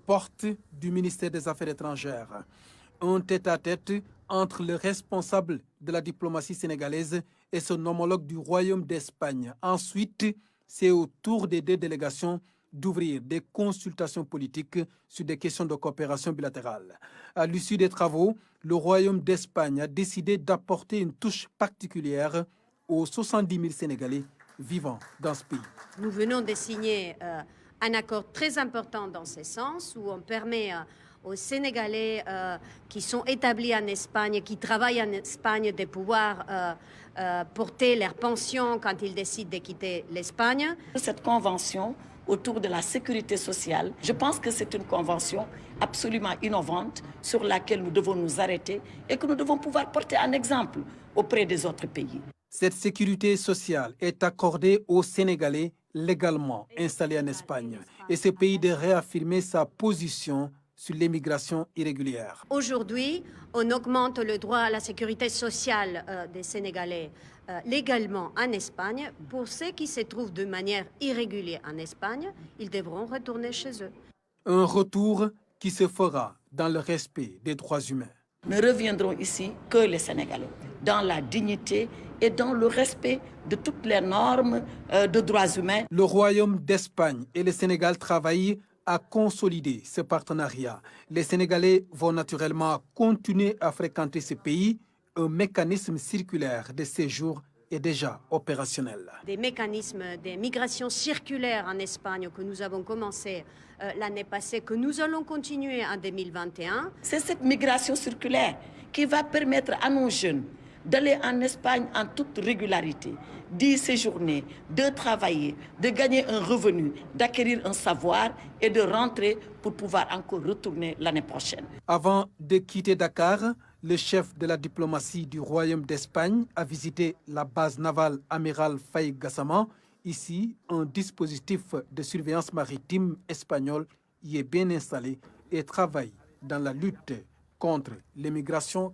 porte du ministère des Affaires étrangères. Un tête-à-tête entre le responsable de la diplomatie sénégalaise et son homologue du Royaume d'Espagne. Ensuite, c'est au tour des deux délégations d'ouvrir des consultations politiques sur des questions de coopération bilatérale. À l'issue des travaux, le Royaume d'Espagne a décidé d'apporter une touche particulière aux 70 000 Sénégalais vivant dans ce pays. Nous venons de signer un accord très important dans ce sens, où on permet aux Sénégalais qui sont établis en Espagne, qui travaillent en Espagne, de pouvoir porter leur pension quand ils décident de quitter l'Espagne. Cette convention autour de la sécurité sociale, je pense que c'est une convention absolument innovante sur laquelle nous devons nous arrêter et que nous devons pouvoir porter un exemple auprès des autres pays. Cette sécurité sociale est accordée aux Sénégalais légalement installés en Espagne et ce pays de réaffirmer sa position sur l'immigration irrégulière. Aujourd'hui, on augmente le droit à la sécurité sociale des Sénégalais légalement en Espagne. Pour ceux qui se trouvent de manière irrégulière en Espagne, ils devront retourner chez eux. Un retour qui se fera dans le respect des droits humains. Ne reviendront ici que les Sénégalais, dans la dignité et dans le respect de toutes les normes de droits humains. Le Royaume d'Espagne et le Sénégal travaillent à consolider ce partenariat. Les Sénégalais vont naturellement continuer à fréquenter ce pays. Un mécanisme circulaire de séjour est déjà opérationnel. Des mécanismes de migration circulaire en Espagne que nous avons commencé l'année passée, que nous allons continuer en 2021. C'est cette migration circulaire qui va permettre à nos jeunes d'aller en Espagne en toute régularité, d'y séjourner, de travailler, de gagner un revenu, d'acquérir un savoir et de rentrer pour pouvoir encore retourner l'année prochaine. Avant de quitter Dakar, le chef de la diplomatie du Royaume d'Espagne a visité la base navale Amiral Faye Gassama. Ici, un dispositif de surveillance maritime espagnol y est bien installé et travaille dans la lutte contre l'immigration.